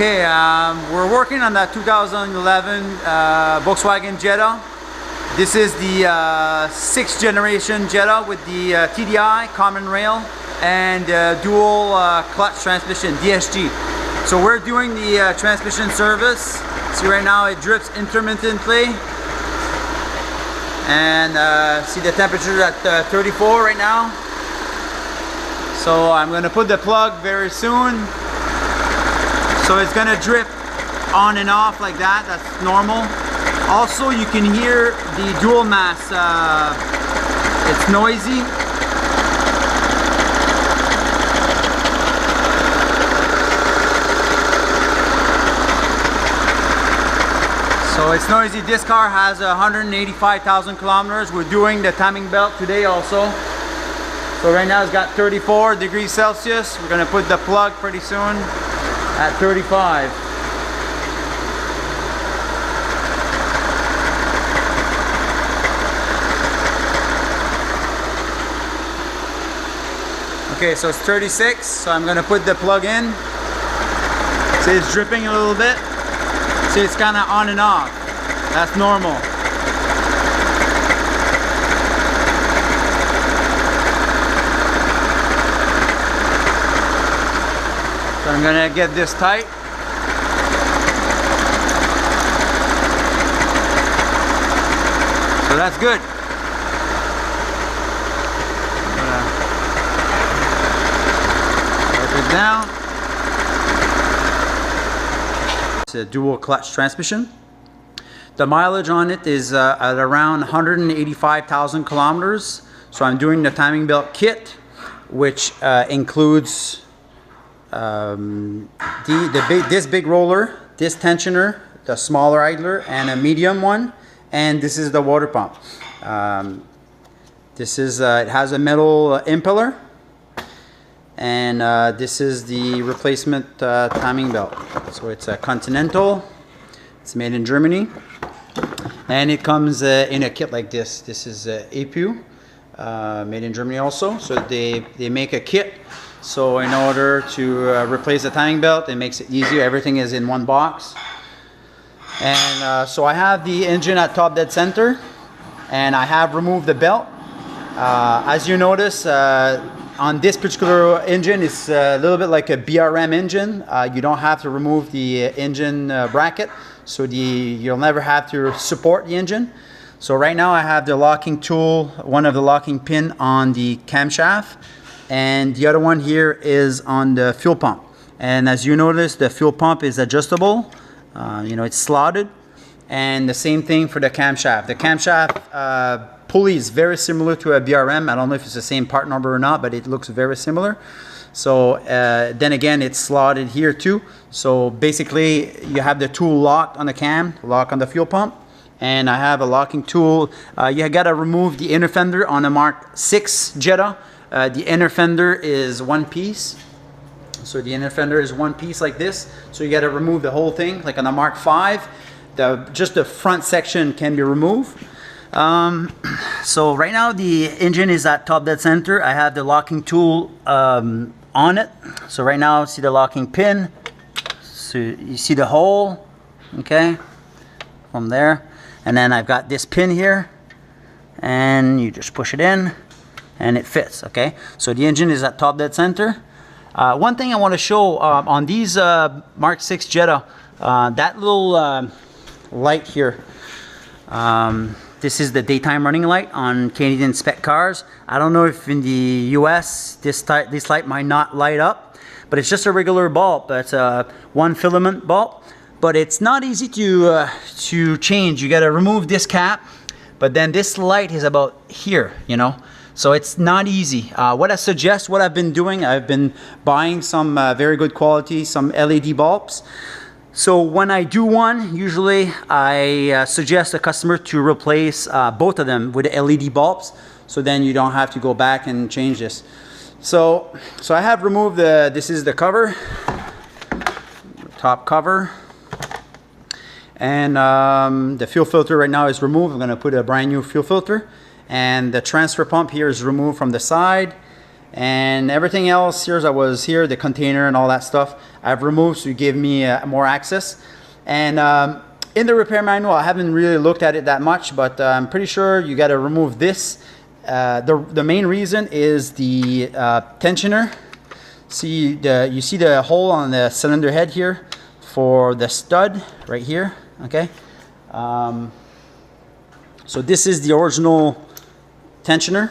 Okay, we're working on that 2011 Volkswagen Jetta. This is the 6th generation Jetta with the TDI, common rail, and dual clutch transmission, DSG. So we're doing the transmission service. See right now it drips intermittently. And see the temperature at 34 right now. So I'm going to put the plug very soon. So it's going to drip on and off like that. That's normal. Also, you can hear the dual mass. It's noisy. So it's noisy. This car has 185,000 kilometers. We're doing the timing belt today also. So right now it's got 34 degrees Celsius. We're going to put the plug pretty soon at 35. Okay, so it's 36, so I'm gonna put the plug in. See, it's dripping a little bit. See, it's kind of on and off. That's normal. So I'm gonna get this tight. So that's good. Wipe it down. It's a dual clutch transmission. The mileage on it is at around 185,000 kilometers. So I'm doing the timing belt kit, which includes this big roller, this tensioner, the smaller idler, and a medium one, and this is the water pump. This is it has a metal impeller, and this is the replacement timing belt. So it's a Continental. It's made in Germany, and it comes in a kit like this. This is APU, made in Germany also. So they make a kit. So in order to replace the timing belt, it makes it easier. Everything is in one box. And so I have the engine at top dead center, and I have removed the belt. As you notice, on this particular engine, it's a little bit like a BRM engine. You don't have to remove the engine bracket, so you'll never have to support the engine. So right now I have the locking tool, one of the locking pin on the camshaft, and the other one here is on the fuel pump. And as you notice, the fuel pump is adjustable. You know, it's slotted. And the same thing for the camshaft. The camshaft pulley is very similar to a BRM. I don't know if it's the same part number or not, but it looks very similar. So then again, it's slotted here too. So basically, you have the tool locked on the cam, lock on the fuel pump. And I have a locking tool. You gotta remove the inner fender on a MK6 Jetta. The inner fender is one piece. So the inner fender is one piece like this. So you got to remove the whole thing. Like on the Mark V, just the front section can be removed. So right now the engine is at top dead center. I have the locking tool on it. So right now, see the locking pin. So you see the hole, okay, from there. And then I've got this pin here, and you just push it in, and it fits, okay? So the engine is at top dead center. One thing I want to show on these MK6 Jetta, that little light here, this is the daytime running light on Canadian spec cars. I don't know if in the US this light might not light up, but it's just a regular bulb. It's a one filament bulb, but it's not easy to change. You got to remove this cap, but then this light is about here, you know. So it's not easy. What I suggest, what I've been doing, I've been buying some very good quality, some LED bulbs. So when I do one, usually I suggest a customer to replace both of them with LED bulbs. So then you don't have to go back and change this. So I have removed this is the cover, top cover. And the fuel filter right now is removed. I'm going to put a brand new fuel filter. And the transfer pump here is removed from the side. and everything else here that was here, the container and all that stuff, I've removed, so it gave me more access. And in the repair manual, I haven't really looked at it that much, but I'm pretty sure you got to remove this. The main reason is the tensioner. You see the hole on the cylinder head here for the stud right here. Okay, so this is the original tensioner.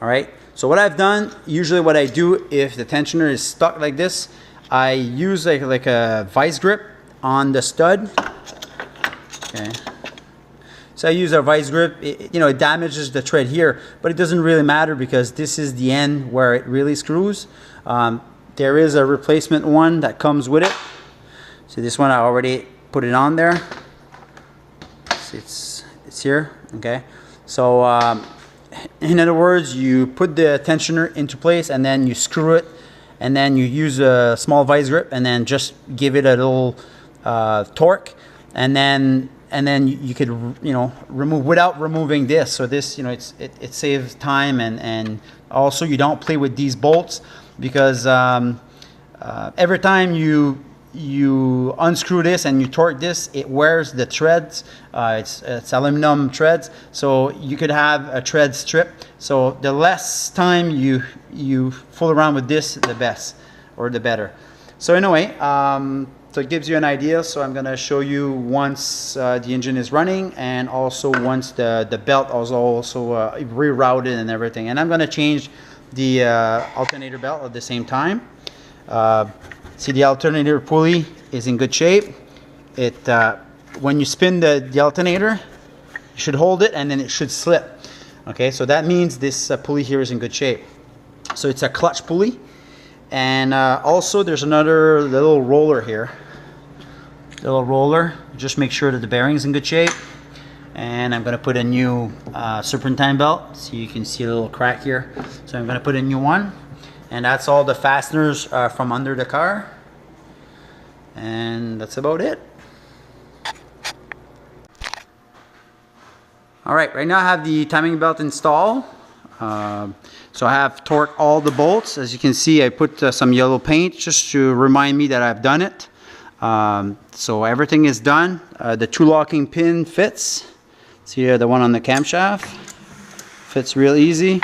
All right, so what I've done, usually what I do if the tensioner is stuck like this, I use like a vice grip on the stud. Okay, so I use a vice grip. It damages the thread here, but it doesn't really matter because this is the end where it really screws. There is a replacement one that comes with it. So this one I already put it on there. It's here. Okay, so in other words, you put the tensioner into place and then you screw it, and then you use a small vice grip and then just give it a little torque, and then you could remove without removing this. So this it saves time, and also you don't play with these bolts because every time you unscrew this and you torque this, it wears the threads. It's aluminum threads, so you could have a thread strip. So the less time you fool around with this, the best, or the better. So anyway, so it gives you an idea. So I'm gonna show you once the engine is running, and also once the belt is also rerouted and everything. And I'm gonna change the alternator belt at the same time. See, the alternator pulley is in good shape. When you spin the alternator, you should hold it and then it should slip. Okay, so that means this pulley here is in good shape. So it's a clutch pulley. And also there's another little roller here. Little roller, just make sure that the bearing's in good shape. And I'm gonna put a new serpentine belt. So you can see a little crack here. So I'm gonna put a new one. And that's all the fasteners from under the car. And that's about it. Alright, right now I have the timing belt installed. So I have torqued all the bolts. As you can see, I put some yellow paint just to remind me that I've done it. So everything is done. The two locking pin fits. See here, the one on the camshaft fits real easy.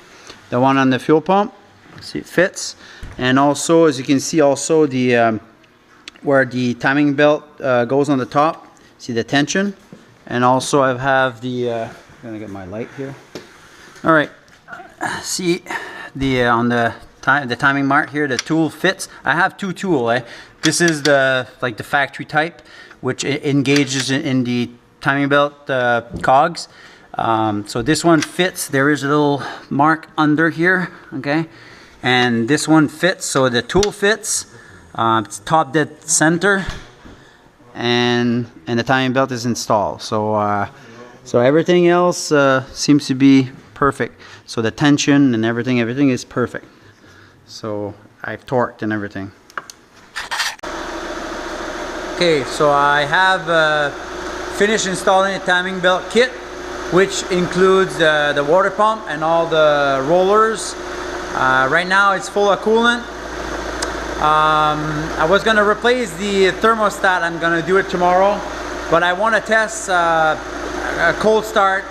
The one on the fuel pump, see, it fits. And also, as you can see, also the where the timing belt goes on the top, see the tension. And also I have the I'm gonna get my light here. All right, see the on the timing mark here, the tool fits. I have two tools. This is the factory type, which engages in the timing belt cogs. So this one fits. There is a little mark under here, okay, and this one fits. So the tool fits. It's top dead center, and the timing belt is installed. So so everything else seems to be perfect. So the tension and everything is perfect. So I've torqued and everything. Okay, so I have finished installing the timing belt kit, which includes the water pump and all the rollers. Right now it's full of coolant. I was going to replace the thermostat. I'm going to do it tomorrow, but I want to test a cold start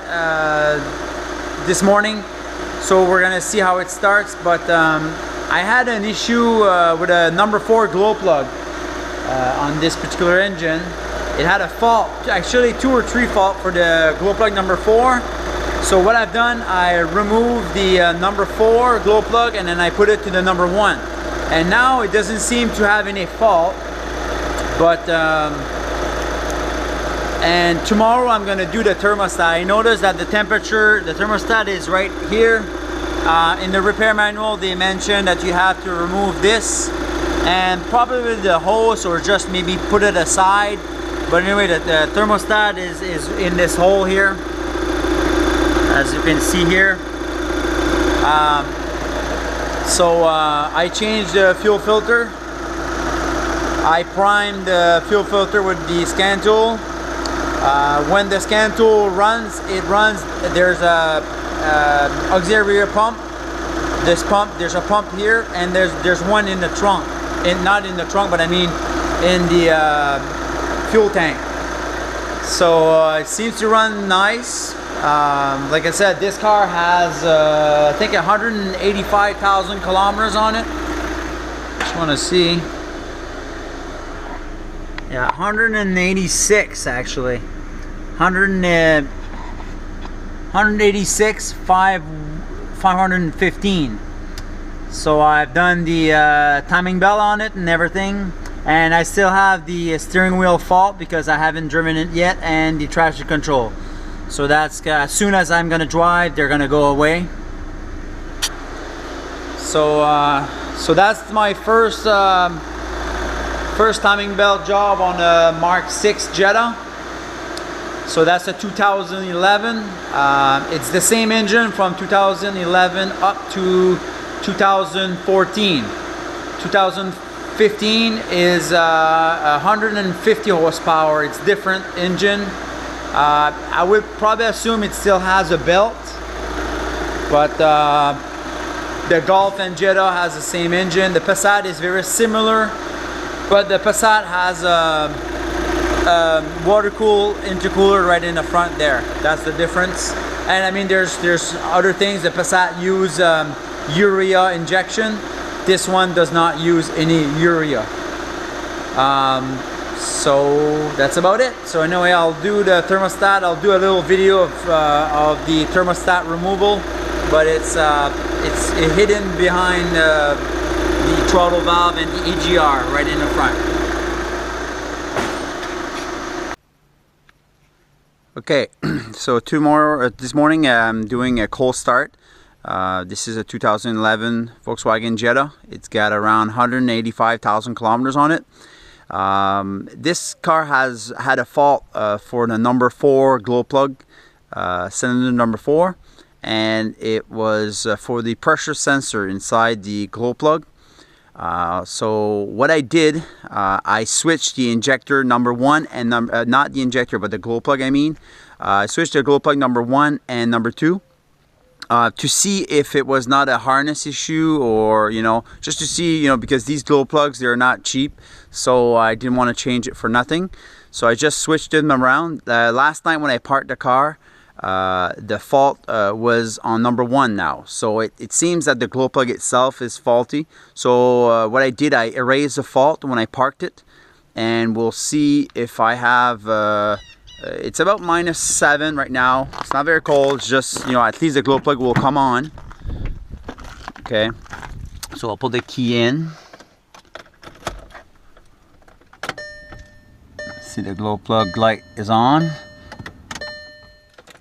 this morning, so we're going to see how it starts. But I had an issue with a number 4 glow plug on this particular engine. It had a fault, actually 2 or 3 fault for the glow plug number 4. So what I've done, I removed the number 4 glow plug and then I put it to the number 1. And now it doesn't seem to have any fault. But and tomorrow I'm going to do the thermostat. I noticed that the temperature, the thermostat is right here. In the repair manual they mentioned that you have to remove this and probably the hose, or just maybe put it aside. But anyway, the thermostat is in this hole here, as you can see here. So I changed the fuel filter. I primed the fuel filter with the scan tool. When the scan tool runs, there's a auxiliary pump this pump, there's a pump here, and there's one in the trunk, not in the trunk, but I mean in the fuel tank. So it seems to run nice. Like I said, this car has I think 185,000 kilometers on it. Just want to see. Yeah, 186 actually. 186 515. So I've done the timing belt on it and everything, and I still have the steering wheel fault because I haven't driven it yet, and the traction control. So that's as soon as I'm gonna drive, they're gonna go away. So so that's my first timing belt job on a MK6 Jetta. So that's a 2011. It's the same engine from 2011 up to 2014. 2015 is 150 horsepower. It's different engine. I would probably assume it still has a belt, but the Golf and Jetta has the same engine. The Passat is very similar, but the Passat has a water-cooled intercooler right in the front there. That's the difference. And I mean, there's other things. The Passat use urea injection. This one does not use any urea. So that's about it. So anyway, I'll do the thermostat. I'll do a little video of the thermostat removal, but it's hidden behind the throttle valve and the EGR right in the front. Okay, so this morning I'm doing a cold start. This is a 2011 Volkswagen Jetta. It's got around 185,000 kilometers on it. This car has had a fault for the number 4 glow plug, cylinder number 4, and it was for the pressure sensor inside the glow plug. So what I did, I switched the injector number 1 and not the injector, but the glow plug. I mean, I switched the glow plug number 1 and number 2 to see if it was not a harness issue, or just to see, because these glow plugs, they're not cheap, so I didn't want to change it for nothing. So I just switched them around. Last night when I parked the car, the fault was on number 1 now, so it seems that the glow plug itself is faulty. So what I did, I erased the fault when I parked it, and we'll see if I have it's about -7 right now. It's not very cold. It's just, at least the glow plug will come on. Okay, so I'll put the key in. See, the glow plug light is on.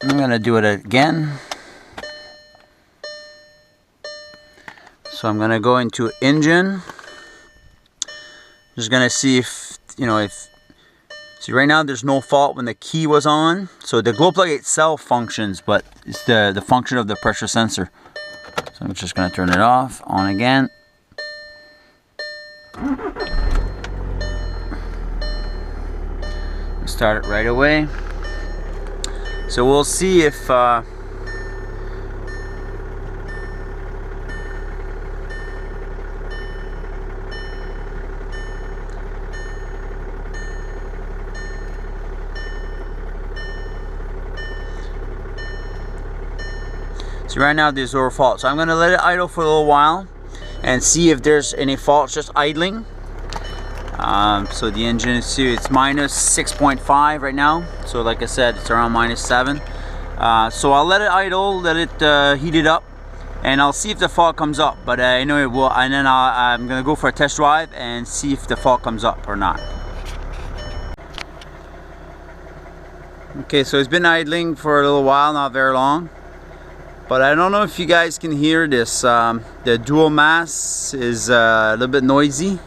I'm gonna do it again. So I'm gonna go into engine. Just gonna see if see, right now there's no fault when the key was on. So the glow plug itself functions, but it's the function of the pressure sensor. So I'm just gonna turn it off, on again. Start it right away. So we'll see if so right now there's no fault. So I'm gonna let it idle for a little while and see if there's any faults just idling. So the engine, see, it's -6.5 right now. So like I said, it's around -7. So I'll let it idle, let it heat it up, and I'll see if the fault comes up. But I know it will, and then I'm gonna go for a test drive and see if the fault comes up or not. Okay, so it's been idling for a little while, not very long. But I don't know if you guys can hear this. The dual mass is a little bit noisy.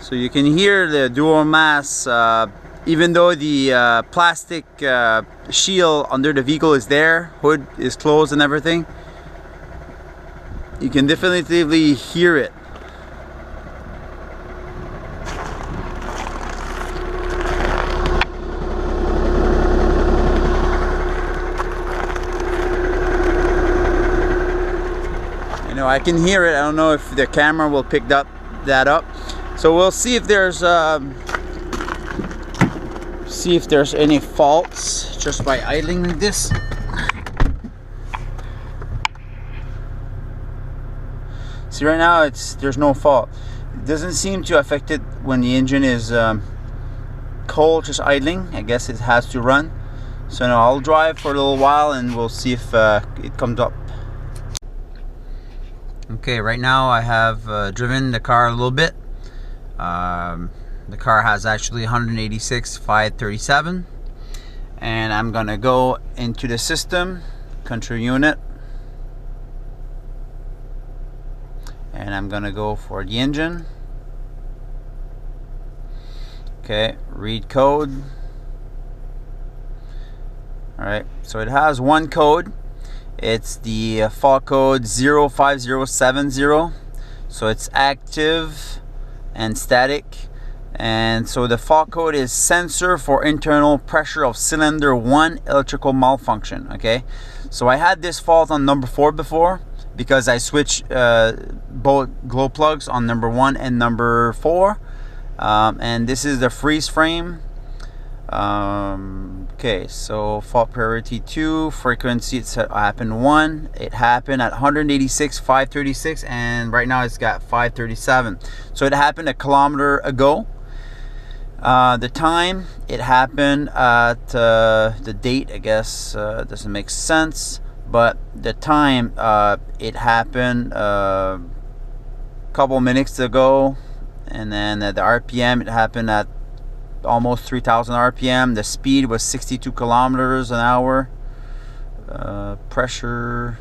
So you can hear the dual mass, even though the plastic shield under the vehicle is there, hood is closed and everything. You can definitively hear it. know, I can hear it. I don't know if the camera will pick that up. So we'll see if there's any faults just by idling like this. See, right now there's no fault. It doesn't seem to affect it when the engine is cold, just idling. I guess it has to run. So now I'll drive for a little while and we'll see if it comes up. Okay, right now I have driven the car a little bit. The car has actually 186,537, and I'm gonna go into the system, control unit, and I'm gonna go for the engine. Okay, read code. Alright, so it has one code. It's the fault code 05070. So it's active and static. And so the fault code is sensor for internal pressure of cylinder 1 electrical malfunction. Okay, so I had this fault on number 4 before because I switched both glow plugs on number 1 and number 4. And this is the freeze frame. Okay, so fault priority 2, frequency it happened 1. It happened at 186,536, and right now it's got 537. So it happened a kilometer ago. The time it happened at the date, I guess doesn't make sense, but the time it happened a couple minutes ago, and then the RPM it happened at almost 3,000 RPM. The speed was 62 kilometers an hour. Pressure,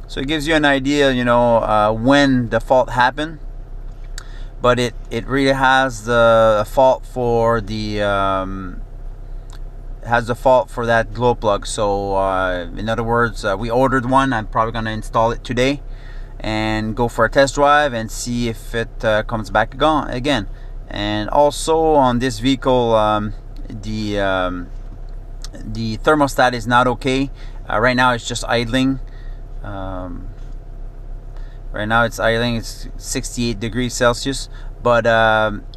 so it gives you an idea, you know, when the fault happened. But it really has the fault for the that glow plug. So in other words, we ordered one. I'm probably gonna install it today and go for a test drive and see if it comes back again. And also on this vehicle, the thermostat is not okay. Right now it's just idling. Right now it's idling. It's 68 degrees Celsius, but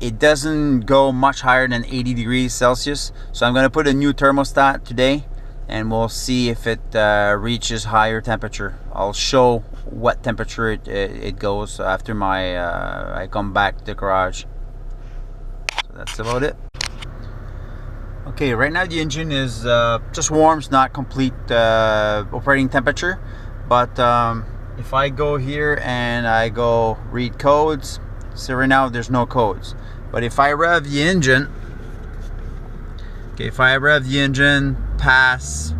it doesn't go much higher than 80 degrees Celsius. So I'm going to put a new thermostat today, and we'll see if it reaches higher temperature. I'll show what temperature it goes after I come back to the garage. So that's about it. Okay, right now the engine is just warm. It's not complete operating temperature, but if I go here and I go read codes, so right now there's no codes. But if I rev the engine, okay, if I rev the engine past,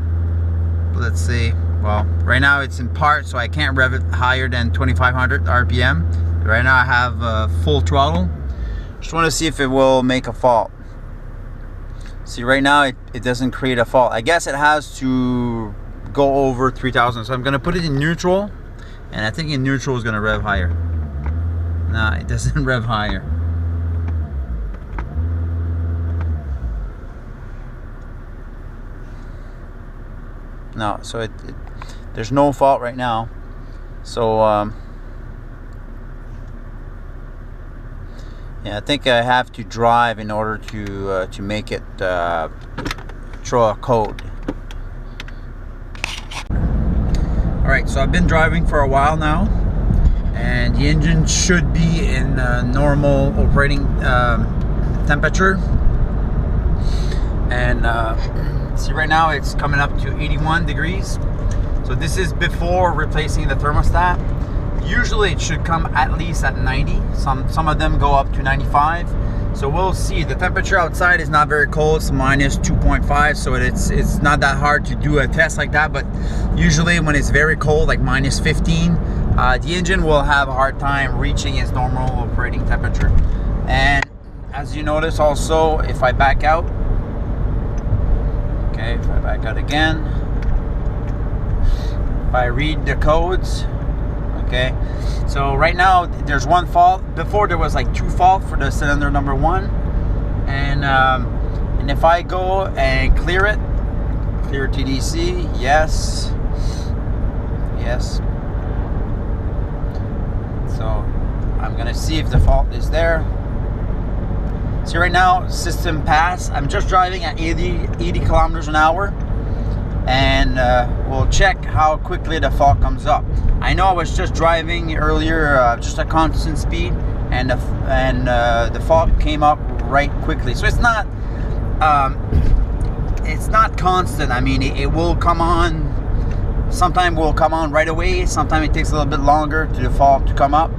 let's see, well, right now it's in part, so I can't rev it higher than 2,500 RPM. Right now I have full throttle. Just want to see if it will make a fault. See, right now it doesn't create a fault. I guess it has to go over 3,000. So I'm going to put it in neutral. And I think in neutral is going to rev higher. Nah, it doesn't rev higher. No, so there's no fault right now. So yeah, I think I have to drive in order to make it throw a code. Alright, so I've been driving for a while now, and the engine should be in normal operating temperature. And see, right now it's coming up to 81 degrees. So this is before replacing the thermostat. Usually it should come at least at 90. Some of them go up to 95. So we'll see. The temperature outside is not very cold. It's minus 2.5, so it's not that hard to do a test like that. But usually when it's very cold, like minus 15, the engine will have a hard time reaching its normal operating temperature. And as you notice also, if I back out, okay, if I back out again, if I read the codes, okay, so right now there's one fault. Before there was like 2 faults for the cylinder number 1, and if I go and clear it, clear TDC, yes, see if the fault is there. See, right now, system pass. I'm just driving at 80 kilometers an hour, and we'll check how quickly the fault comes up. I know I was just driving earlier, just a constant speed, and the fault came up right quickly. So it's not constant. I mean, it will come on. Sometimes will come on right away. Sometimes it takes a little bit longer to the fault to come up.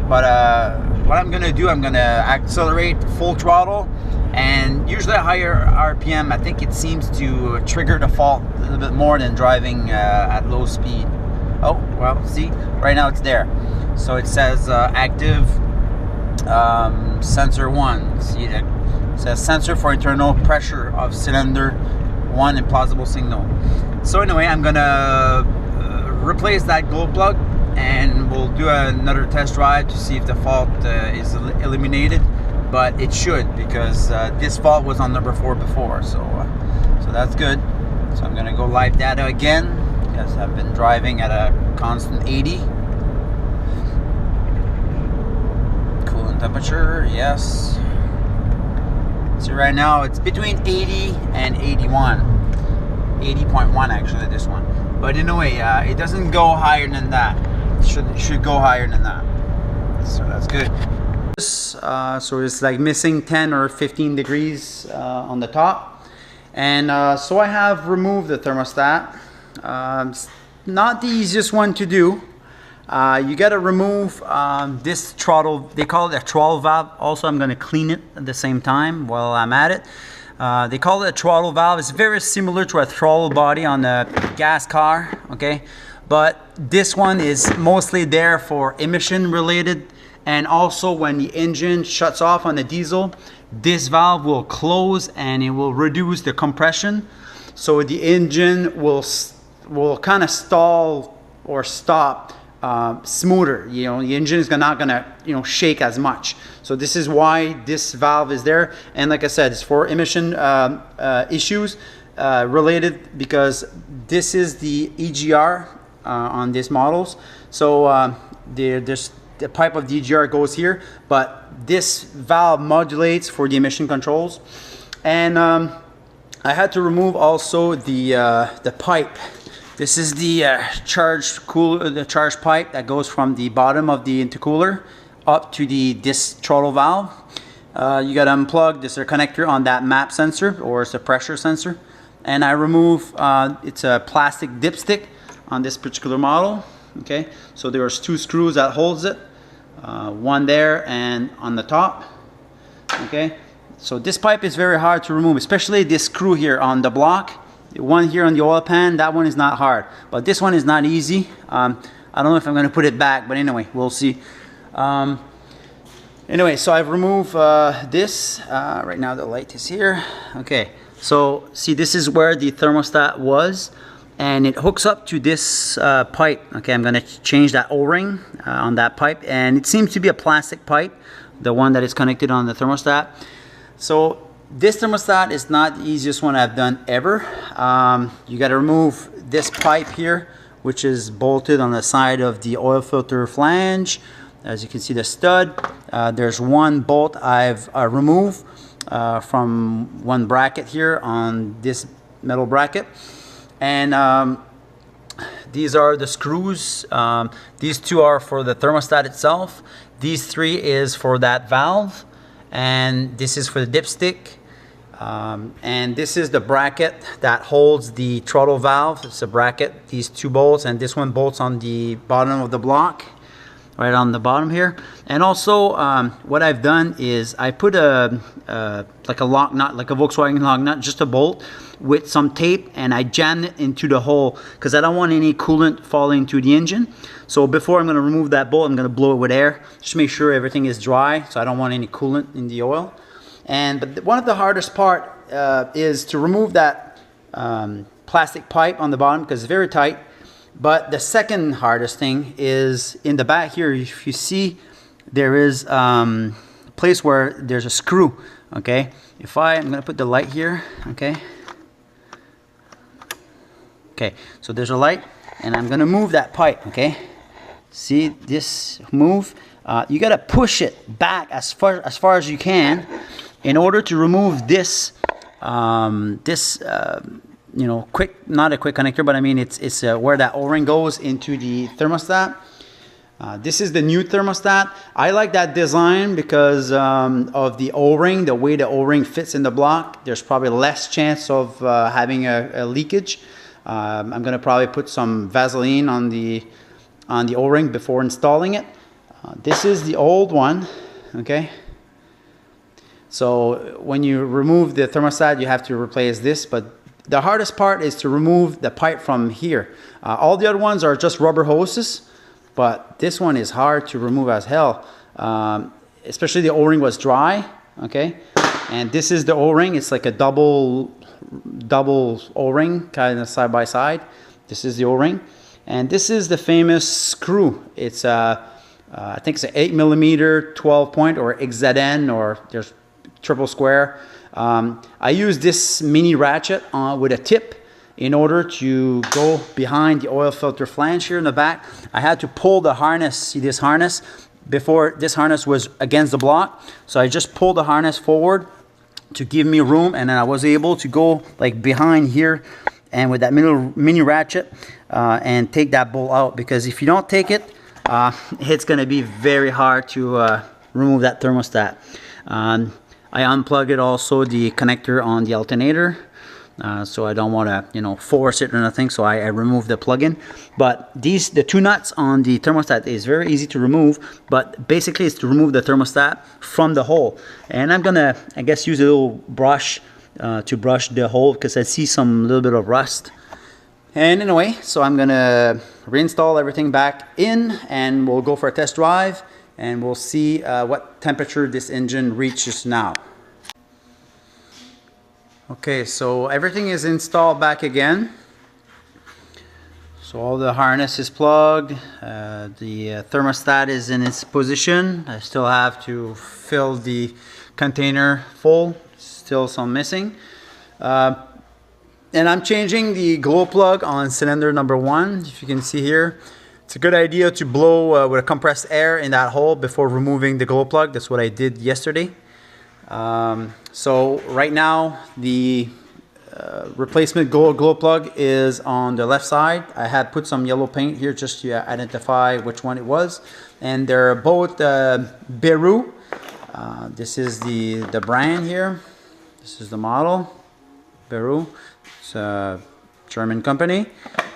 But what I'm gonna do, I'm gonna accelerate full throttle, and usually a higher RPM, I think it seems to trigger the fault a little bit more than driving at low speed. Oh, well, see, right now it's there. So it says active sensor 1. See that? It says sensor for internal pressure of cylinder 1 and plausible signal. So anyway, I'm gonna replace that glow plug, and we'll do another test drive to see if the fault is eliminated. But it should, because this fault was on number 4 before, so that's good. So I'm gonna go live data again, because I've been driving at a constant 80. Coolant temperature, yes. See, right now it's between 80 and 81. 80.1 actually, this one. But anyway, it doesn't go higher than that. It should go higher than that. So that's good. So it's like missing 10 or 15 degrees on the top. And so I have removed the thermostat. It's not the easiest one to do. You got to remove this throttle. They call it a throttle valve. Also, I'm going to clean it at the same time while I'm at it. They call it a throttle valve. It's very similar to a throttle body on a gas car, okay? But this one is mostly there for emission related, and also when the engine shuts off on the diesel, this valve will close and it will reduce the compression. So the engine will kind of stall or stop smoother. You know, the engine is not gonna shake as much. So this is why this valve is there. And like I said, it's for emission issues related, because this is the EGR on these models. So the pipe of the EGR goes here, but this valve modulates for the emission controls. And I had to remove also the pipe. This is the charge pipe that goes from the bottom of the intercooler up to this throttle valve. You got to unplug this connector on that map sensor, or it's a pressure sensor. And I remove it's a plastic dipstick on this particular model. Okay, so there's 2 screws that holds it, one there and on the top. Okay, so this pipe is very hard to remove, especially this screw here on the block. One here on the oil pan, that one is not hard, but this one is not easy. I don't know if I'm going to put it back, but anyway, we'll see. Anyway, so I've removed this. Right now the light is here. Okay, so see, this is where the thermostat was, and it hooks up to this pipe. Okay, I'm going to change that O-ring on that pipe, and it seems to be a plastic pipe, the one that is connected on the thermostat. So this thermostat is not the easiest one I've done ever. You got to remove this pipe here, which is bolted on the side of the oil filter flange. As you can see, the stud. There's one bolt I've removed from one bracket here on this metal bracket. And these are the screws. These 2 are for the thermostat itself. These 3 is for that valve. And this is for the dipstick. And this is the bracket that holds the throttle valve. It's a bracket, these 2 bolts, and this one bolts on the bottom of the block, right on the bottom here. And also what I've done is I put like a lock nut, like a Volkswagen lock nut, just a bolt with some tape, and I jammed it into the hole because I don't want any coolant falling into the engine. So before I'm going to remove that bolt, I'm going to blow it with air, just make sure everything is dry, so I don't want any coolant in the oil. But one of the hardest part is to remove that plastic pipe on the bottom, because it's very tight. But the second hardest thing is in the back here. If you see, there is a place where there's a screw. Okay, I'm going to put the light here. Okay, so there's a light, and I'm going to move that pipe. Okay, see this move? you got to push it back as far as you can in order to remove this you know, not a quick connector, but I mean it's where that O-ring goes into the thermostat. This is the new thermostat. I like that design because of the O-ring, the way the O-ring fits in the block. There's probably less chance of having a leakage. I'm gonna probably put some Vaseline on the O-ring before installing it. This is the old one, okay? So when you remove the thermostat, you have to replace this, but the hardest part is to remove the pipe from here. All the other ones are just rubber hoses, but this one is hard to remove as hell. Especially the O-ring was dry, okay? And this is the O-ring. It's like a double O-ring, kind of side by side. This is the O-ring. And this is the famous screw. It's I think it's an 8mm 12 point or XZN, or there's triple square. I use this mini ratchet with a tip in order to go behind the oil filter flange here in the back. I had to pull the harness, see this harness? Before, this harness was against the block, so I just pulled the harness forward to give me room, and then I was able to go like behind here and with that mini ratchet and take that bolt out, because if you don't take it, it's going to be very hard to remove that thermostat. I unplugged also the connector on the alternator, so I don't want to, you know, force it or nothing. So I removed the plug-in. But the two nuts on the thermostat is very easy to remove. But basically, it's to remove the thermostat from the hole. And I'm gonna, I guess, use a little brush to brush the hole, because I see some little bit of rust. And anyway, so I'm gonna reinstall everything back in, and we'll go for a test drive. And we'll see what temperature this engine reaches now. Okay, so everything is installed back again. So all the harness is plugged. The thermostat is in its position. I still have to fill the container full. Still some missing. And I'm changing the glow plug on cylinder number 1. If you can see here. It's a good idea to blow with a compressed air in that hole before removing the glow plug. That's what I did yesterday. So right now the replacement glow plug is on the left side. I had put some yellow paint here just to identify which one it was. And they're both Beru. This is the brand here. This is the model. Beru. It's a German company.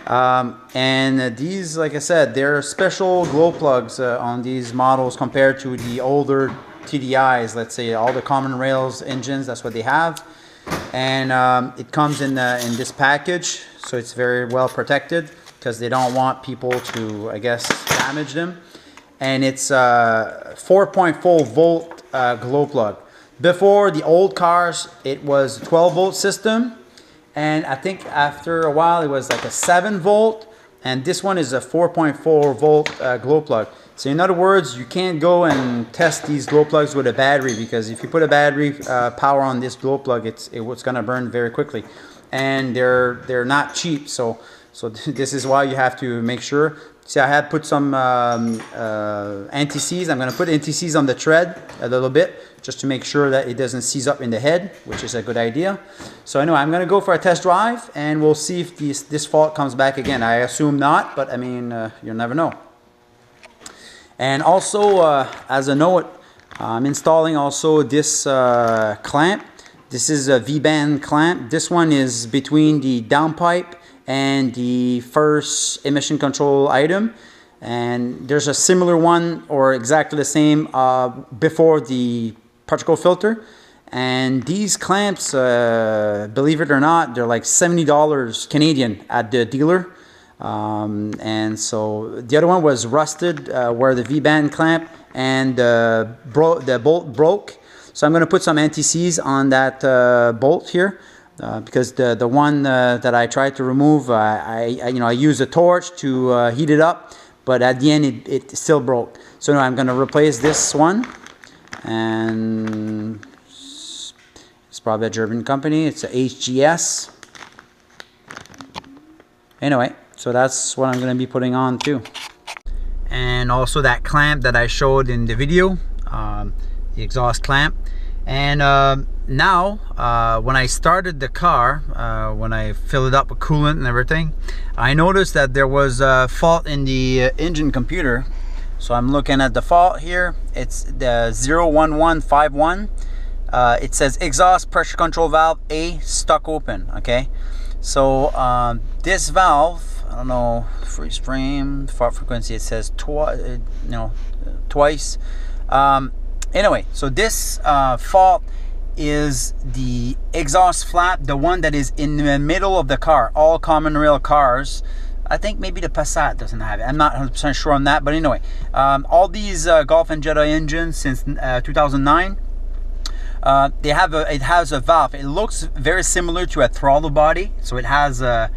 And these, like I said, they're special glow plugs on these models compared to the older TDIs. Let's say all the common rails engines, that's what they have. And it comes in this package, so it's very well protected because they don't want people to, I guess, damage them. And it's 4.4 volt glow plug. Before, the old cars, it was a 12 volt system. And I think after a while it was like a 7 volt, and this one is a 4.4 volt glow plug. So in other words, you can't go and test these glow plugs with a battery, because if you put a battery power on this glow plug, it's gonna burn very quickly, and they're not cheap. So this is why you have to make sure. See, I had put some anti-seize. I'm gonna put anti-seize on the tread a little bit, just to make sure that it doesn't seize up in the head, which is a good idea. So anyway, I'm gonna go for a test drive, and we'll see if this fault comes back again. I assume not, but I mean, you'll never know. And also, as a note, I'm installing also this clamp. This is a V-band clamp. This one is between the downpipe and the first emission control item. And there's a similar one, or exactly the same, before the particle filter. And these clamps, believe it or not, they're like $70 Canadian at the dealer. And so the other one was rusted, where the V-band clamp, and the bolt broke. So I'm going to put some anti-seize on that bolt here, because the one that I tried to remove, I used a torch to heat it up, but at the end it still broke. So now I'm going to replace this one, and it's probably a German company. It's a HGS. Anyway, so that's what I'm going to be putting on too. and also that clamp that I showed in the video, the exhaust clamp. And now when I started the car, when I filled it up with coolant and everything, I noticed that there was a fault in the engine computer. So I'm looking at the fault here. It's the 01151. It says exhaust pressure control valve A stuck open. Okay, so this valve, I don't know, freeze frame, fault frequency, it says twice. Anyway, so this fault is the exhaust flap, the one that is in the middle of the car. All common rail cars, I think maybe the Passat doesn't have it. I'm not 100% sure on that, but anyway, all these Golf and Jetta engines since 2009, they have it has a valve. It looks very similar to a throttle body, so it has a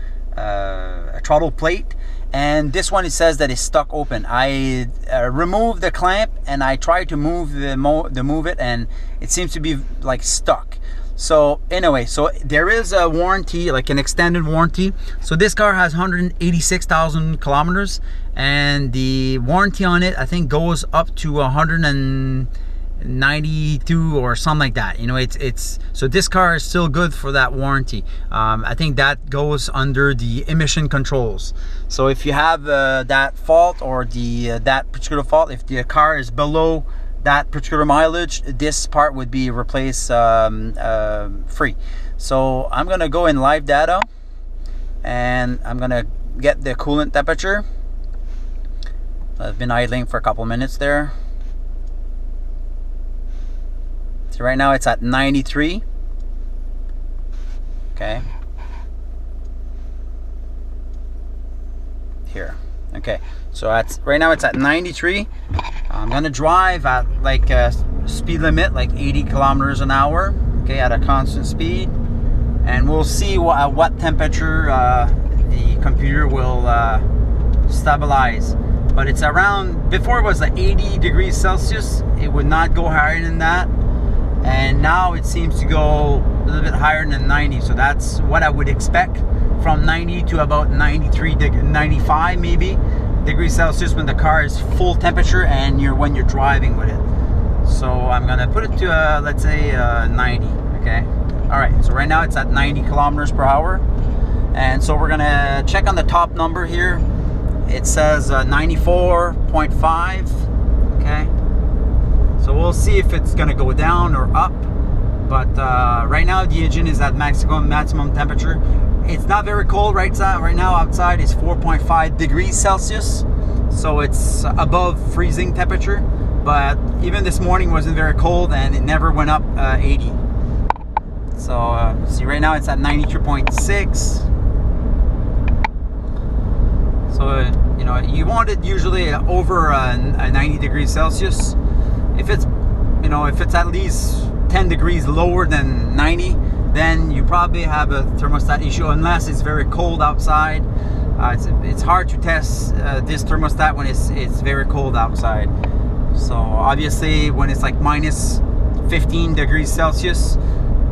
throttle plate. And this one, it says that it's stuck open. I removed the clamp and I tried to move it, and it seems to be like stuck. So anyway, so there is a warranty, like an extended warranty. So this car has 186,000 kilometers, and the warranty on it, I think, goes up to 192 or something like that. You know, it's so this car is still good for that warranty. I think that goes under the emission controls. So if you have that fault, or that particular fault, if the car is below that particular mileage, this part would be replaced free. So I'm gonna go in live data, and I'm gonna get the coolant temperature. I've been idling for a couple minutes there. So right now it's at 93. Okay. Here. Okay. So right now it's at 93. I'm gonna drive at like a speed limit, like 80 kilometers an hour. Okay, at a constant speed, and we'll see at what temperature the computer will stabilize. But it's around, before it was like 80 degrees Celsius. It would not go higher than that. And now it seems to go a little bit higher than 90, so that's what I would expect, from 90 to about 93, 95 maybe degrees Celsius when the car is full temperature and when you're driving with it. So I'm gonna put it to let's say 90. Okay, all right, so right now it's at 90 kilometers per hour, and so we're gonna check on the top number here. It says 94.5. okay, so we'll see if it's gonna go down or up. But right now the engine is at maximum temperature. It's not very cold right now. Outside is 4.5 degrees Celsius, so it's above freezing temperature. But even this morning wasn't very cold, and it never went up 80. So see, right now it's at 92.6. So you know, you want it usually over a 90 degrees Celsius. If it's at least 10 degrees lower than 90, then you probably have a thermostat issue, unless it's very cold outside. It's hard to test this thermostat when it's very cold outside. So obviously when it's like minus 15 degrees Celsius,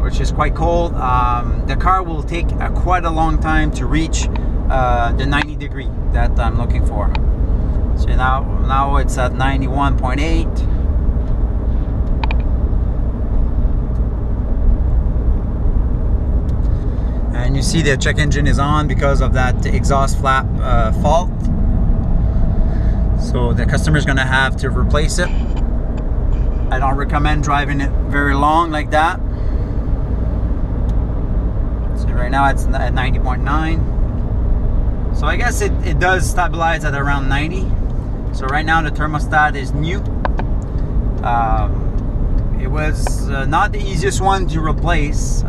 which is quite cold, the car will take quite a long time to reach the 90 degree that I'm looking for. So now it's at 91.8. And you see the check engine is on because of that exhaust flap fault. So the customer is going to have to replace it. I don't recommend driving it very long like that. So right now it's at 90.9. So I guess it does stabilize at around 90. So right now the thermostat is new. It was not the easiest one to replace.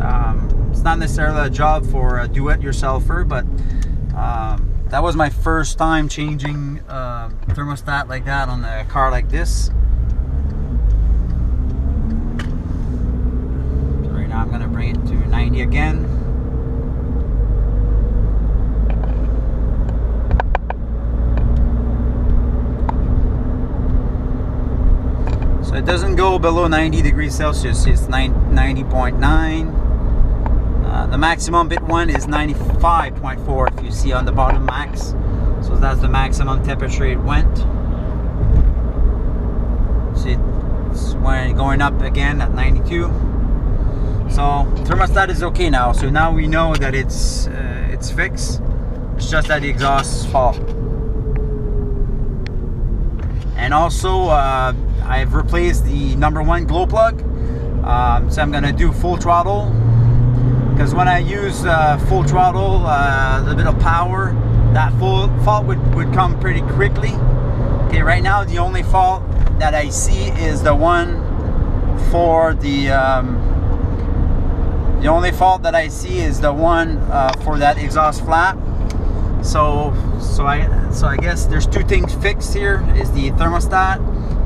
It's not necessarily a job for a do-it-yourselfer, but that was my first time changing thermostat like that on a car like this. So right now I'm going to bring it to 90 again. So it doesn't go below 90 degrees Celsius. It's 90.9. The maximum bit one is 95.4, if you see on the bottom max. So that's the maximum temperature it went. volts when going up again at 92. So thermostat is okay now. So now we know that it's fixed. It's just that the exhausts fall. And also I've replaced the #1 glow plug. So I'm gonna do full throttle, because when I use full throttle, a little bit of power, that full fault would come pretty quickly. Okay, right now the only fault that I see is the one for the only fault that I see is the one for that exhaust flap. So I guess there's two things fixed here, is the thermostat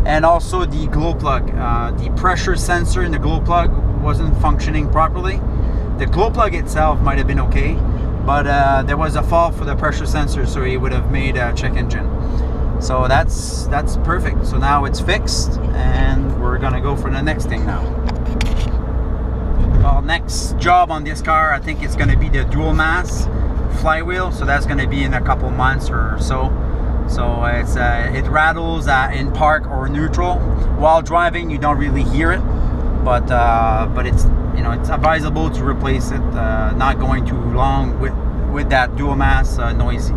and also the glow plug. The pressure sensor in the glow plug wasn't functioning properly. The glow plug itself might have been okay, but there was a fault for the pressure sensor, so it would have made a check engine. So that's perfect. So now it's fixed, and we're gonna go for the next thing now. Well, next job on this car, I think it's gonna be the dual mass flywheel. So that's gonna be in a couple months or so. So it rattles in park or neutral. While driving, you don't really hear it, but it's, you know, it's advisable to replace it, not going too long with that dual mass noisy.